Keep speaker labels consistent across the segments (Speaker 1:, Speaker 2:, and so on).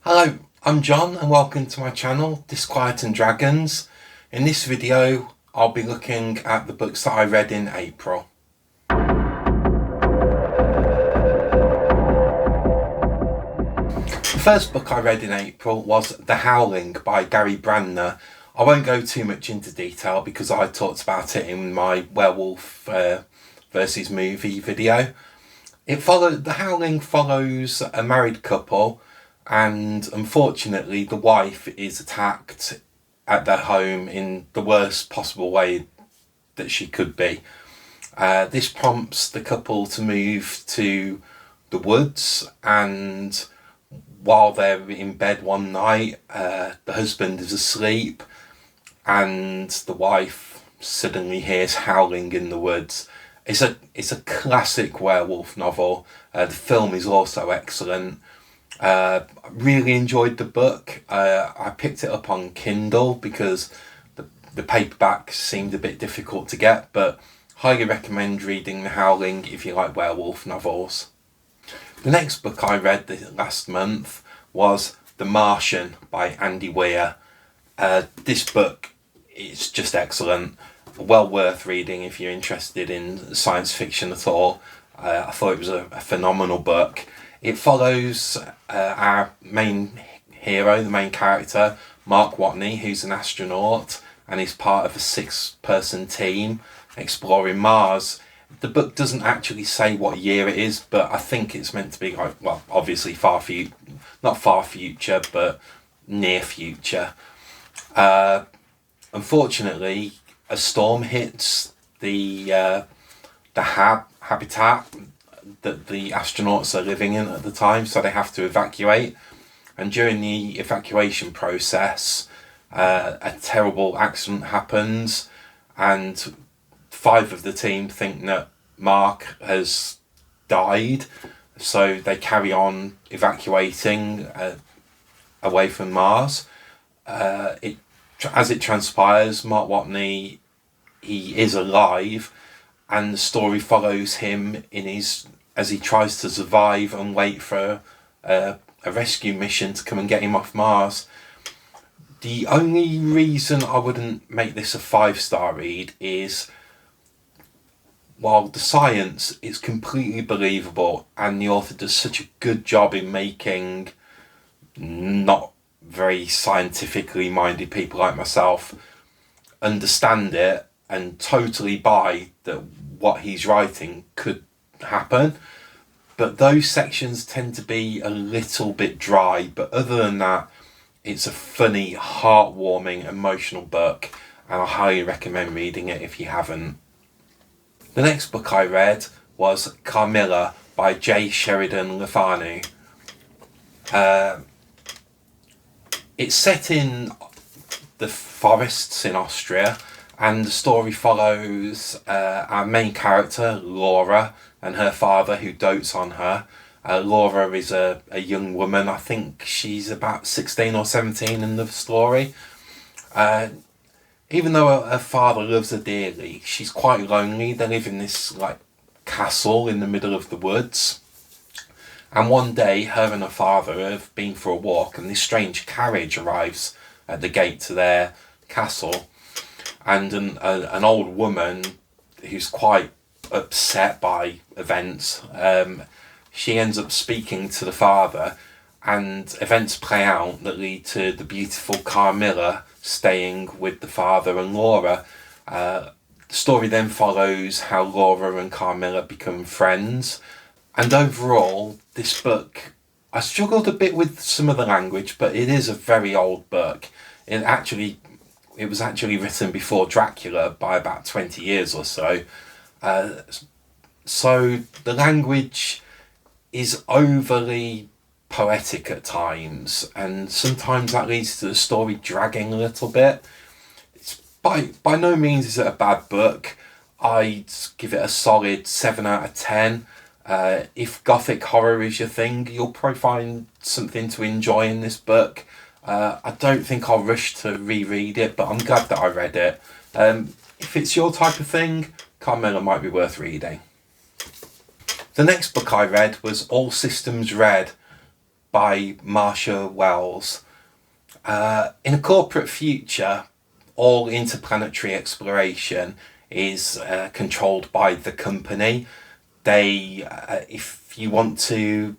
Speaker 1: Hello, I'm John and welcome to my channel, Disquiet and Dragons. In this video, I'll be looking at the books that I read in April. The first book I read in April was The Howling by Gary Brandner. I won't go too much into detail because I talked about it in my werewolf versus movie video. The Howling follows a married couple, and unfortunately the wife is attacked at their home in the worst possible way that she could be. This prompts the couple to move to the woods, and while they're in bed one night, the husband is asleep and the wife suddenly hears howling in the woods. It's a classic werewolf novel. The film is also excellent. Really enjoyed the book. I picked it up on Kindle because the paperback seemed a bit difficult to get, but highly recommend reading The Howling if you like werewolf novels. The next book I read last month was The Martian by Andy Weir. This book is just excellent. Well worth reading if you're interested in science fiction at all. I thought it was a phenomenal book. It follows our main hero, the main character, Mark Watney, who's an astronaut and is part of a 6-person team exploring Mars. The book doesn't actually say what year it is, but I think it's meant to be like, well, obviously not far future, but near future. Unfortunately, a storm hits the habitat that the astronauts are living in at the time, so they have to evacuate. And during the evacuation process, a terrible accident happens, and 5 of the team think that Mark has died, so they carry on evacuating away from Mars. As it transpires, Mark Watney, he is alive, and the story follows him as he tries to survive and wait for a rescue mission to come and get him off Mars. The only reason I wouldn't make this a 5-star read is, while the science is completely believable and the author does such a good job in making not very scientifically minded people like myself understand it and totally buy that what he's writing could happen, but those sections tend to be a little bit dry. But other than that, it's a funny, heartwarming, emotional book, and I highly recommend reading it if you haven't. The next book I read was Carmilla by J. Sheridan Le Fanu. It's set in the forests in Austria, and the story follows our main character, Laura, and her father, who dotes on her. Laura is a young woman. I think she's about 16 or 17 in the story. Even though her father loves her dearly, she's quite lonely. They live in this castle in the middle of the woods. And one day, her and her father have been for a walk, and this strange carriage arrives at the gate to their castle. And an old woman who's quite upset by events, she ends up speaking to the father, and events play out that lead to the beautiful Carmilla staying with the father and Laura. The story then follows how Laura and Carmilla become friends. And overall, this book, I struggled a bit with some of the language, but it is a very old book. It was actually written before Dracula by about 20 years or so. So the language is overly poetic at times, and sometimes that leads to the story dragging a little bit. It's by no means is it a bad book. I'd give it a solid 7 out of 10. If gothic horror is your thing, you'll probably find something to enjoy in this book. I don't think I'll rush to reread it, but I'm glad that I read it. If it's your type of thing, Carmilla might be worth reading. The next book I read was All Systems Red by Marcia Wells. In a corporate future, all interplanetary exploration is controlled by the company. They, if you want to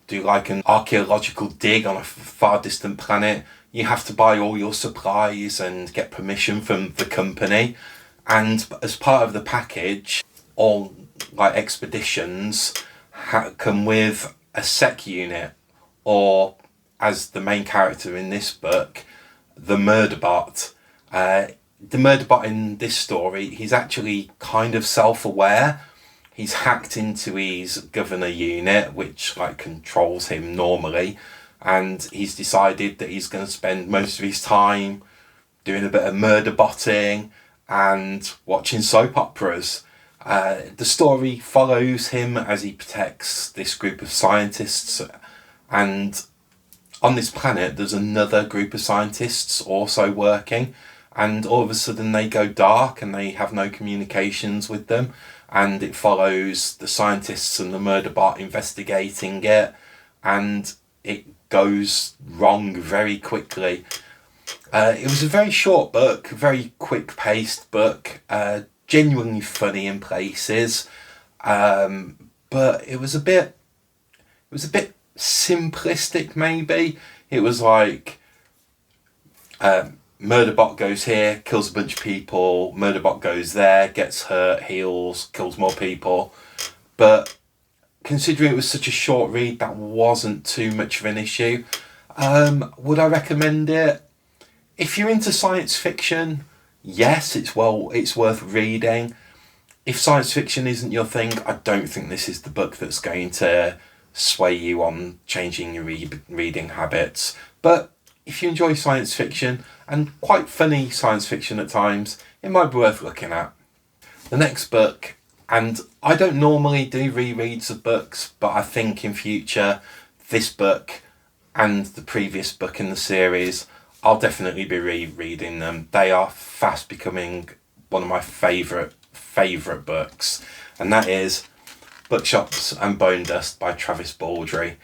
Speaker 1: do like an archaeological dig on a far distant planet, you have to buy all your supplies and get permission from the company. And as part of the package, all like expeditions come with a sec unit, or as the main character in this book, the Murderbot. The Murderbot in this story, he's actually kind of self-aware. He's hacked into his governor unit, which like controls him normally, and he's decided that he's going to spend most of his time doing a bit of murder botting and watching soap operas. The story follows him as he protects this group of scientists, and on this planet there's another group of scientists also working, and all of a sudden they go dark and they have no communications with them, and it follows the scientists and the Murderbot investigating it, and it goes wrong very quickly. It was a very short book, very quick paced book, genuinely funny in places, but it was a bit simplistic maybe. It was like Murderbot goes here, kills a bunch of people, Murderbot goes there, gets hurt, heals, kills more people. But considering it was such a short read, that wasn't too much of an issue. Would I recommend it? If you're into science fiction, yes, it's worth reading. If science fiction isn't your thing, I don't think this is the book that's going to sway you on changing your reading habits. But if you enjoy science fiction, and quite funny science fiction at times, it might be worth looking at. The next book, and I don't normally do rereads of books, but I think in future, this book and the previous book in the series, I'll definitely be rereading them. They are fast becoming one of my favourite books, and that is Bookshops and Bone Dust by Travis Baldree.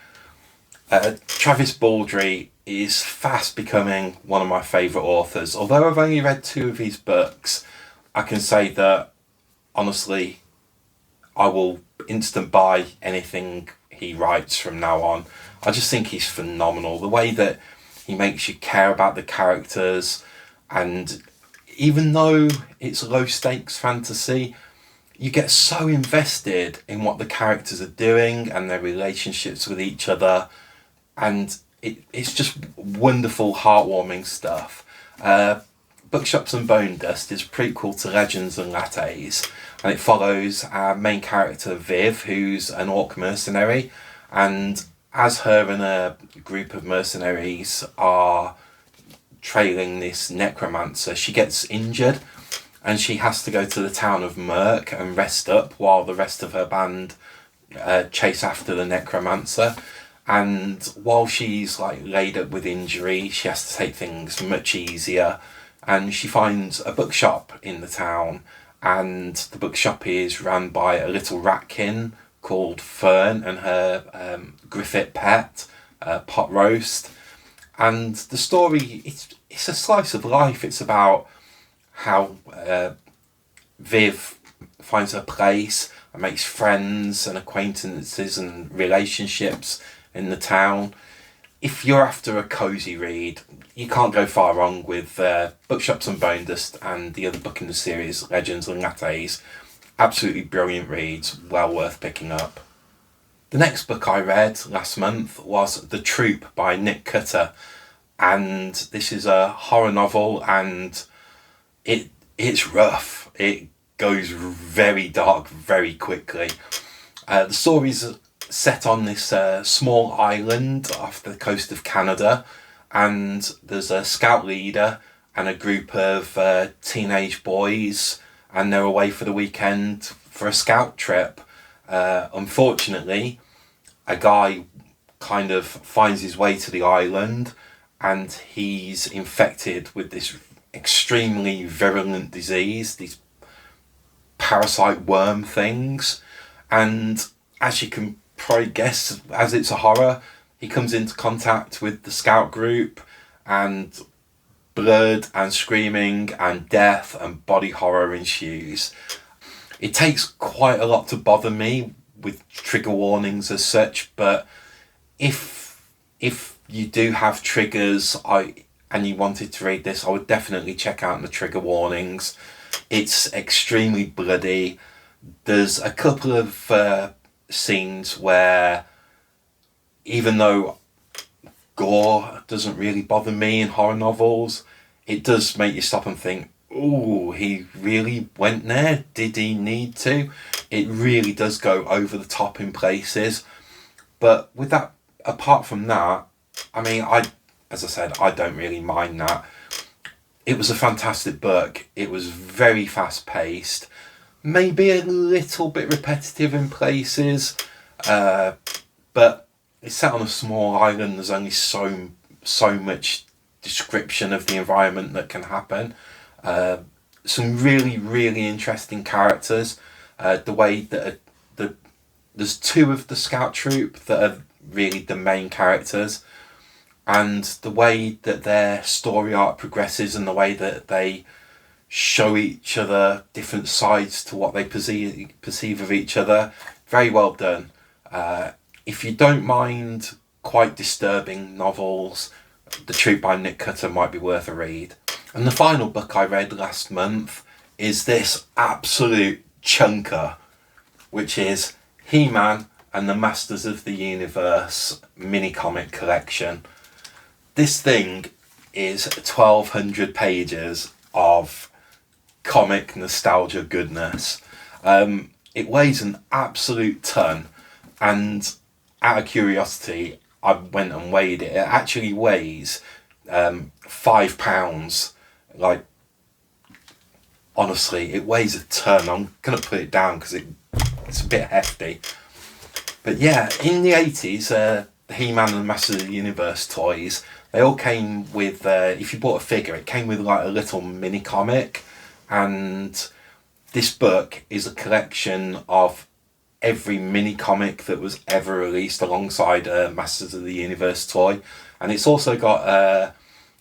Speaker 1: Travis Baldree is fast becoming one of my favourite authors. Although I've only read 2 of his books, I can say that honestly I will instant buy anything he writes from now on. I just think he's phenomenal. The way that he makes you care about the characters, and even though it's low stakes fantasy, you get so invested in what the characters are doing and their relationships with each other, and it's just wonderful, heartwarming stuff. Bookshops and Bone Dust is a prequel to Legends and Lattes, and it follows our main character Viv, who's an orc mercenary, and as her and a group of mercenaries are trailing this necromancer, she gets injured and she has to go to the town of Merk and rest up while the rest of her band chase after the necromancer. And while she's like laid up with injury, she has to take things much easier, and she finds a bookshop in the town, and the bookshop is run by a little ratkin called Fern and her Griffith pet, Pot Roast. And the story, it's a slice of life. It's about how Viv finds her place and makes friends and acquaintances and relationships in the town. If you're after a cosy read, you can't go far wrong with Bookshops and Bone Dust and the other book in the series, Legends and Lattes. Absolutely brilliant reads, well worth picking up. The next book I read last month was The Troop by Nick Cutter, and this is a horror novel, and it's rough. It goes very dark very quickly. The story's set on this small island off the coast of Canada, and there's a scout leader and a group of teenage boys, and they're away for the weekend for a scout trip. Unfortunately, a guy kind of finds his way to the island, and he's infected with this extremely virulent disease, these parasite worm things. And as you can probably guess, as it's a horror, he comes into contact with the scout group, and blood and screaming and death and body horror ensues. It takes quite a lot to bother me with trigger warnings as such, but if you do have triggers and you wanted to read this, I would definitely check out the trigger warnings. It's extremely bloody. There's a couple of scenes where, even though gore doesn't really bother me in horror novels, it does make you stop and think, ooh, he really went there? Did he need to? It really does go over the top in places. But with that, apart from that, I mean, as I said, I don't really mind that. It was a fantastic book. It was very fast paced, maybe a little bit repetitive in places, but it's set on a small island. There's only so much description of the environment that can happen. Some really, really interesting characters. The way that there's two of the scout troop that are really the main characters, and the way that their story arc progresses and the way that they show each other different sides to what they perceive of each other. Very well done. If you don't mind quite disturbing novels, The Troop by Nick Cutter might be worth a read. And the final book I read last month is this absolute chunker, which is He-Man and the Masters of the Universe mini-comic collection. This thing is 1,200 pages of comic nostalgia goodness. It weighs an absolute ton, and out of curiosity, I went and weighed it. It actually weighs £5. Like, honestly, it weighs a ton. I'm gonna put it down because it's a bit hefty. But yeah, in the 80s, the He-Man and the Masters of the Universe toys, they all came with, if you bought a figure, it came with like a little mini comic. And this book is a collection of every mini comic that was ever released alongside a Masters of the Universe toy. And it's also got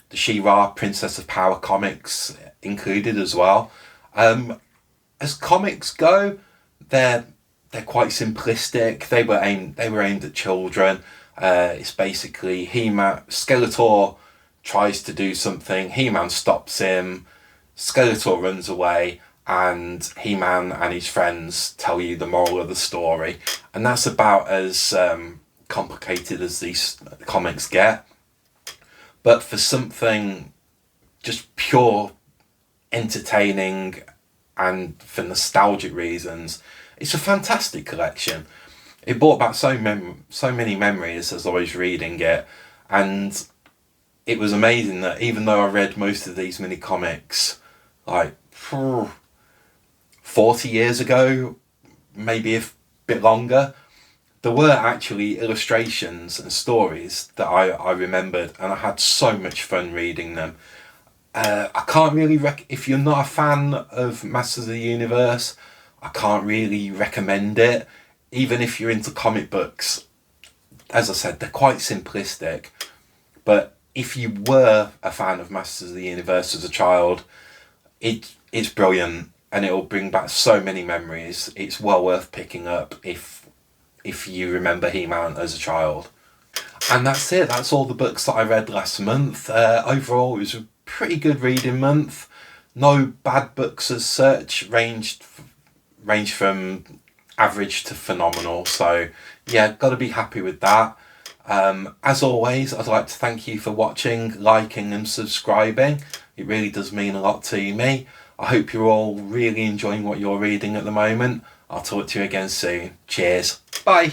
Speaker 1: the She-Ra Princess of Power comics included as well. As comics go, they're quite simplistic. They were aimed at children. It's basically Skeletor tries to do something, He-Man stops him, Skeletor runs away, and He-Man and his friends tell you the moral of the story. And that's about as complicated as these comics get. But for something just pure entertaining and for nostalgic reasons, it's a fantastic collection. It brought back so many memories as I was reading it, and it was amazing that even though I read most of these mini comics like 40 years ago, maybe a bit longer, there were actually illustrations and stories that I remembered, and I had so much fun reading them. I can't really if you're not a fan of Masters of the Universe, I can't really recommend it. Even if you're into comic books, as I said, they're quite simplistic. But if you were a fan of Masters of the Universe as a child, it's brilliant, and it'll bring back so many memories. It's well worth picking up if you remember He-Man as a child. And that's it. That's all the books that I read last month. Overall, it was a pretty good reading month. No bad books as such. Ranged from average to phenomenal. So yeah, got to be happy with that. As always, I'd like to thank you for watching, liking and subscribing. It really does mean a lot to me. I hope you're all really enjoying what you're reading at the moment. I'll talk to you again soon. Cheers. Bye.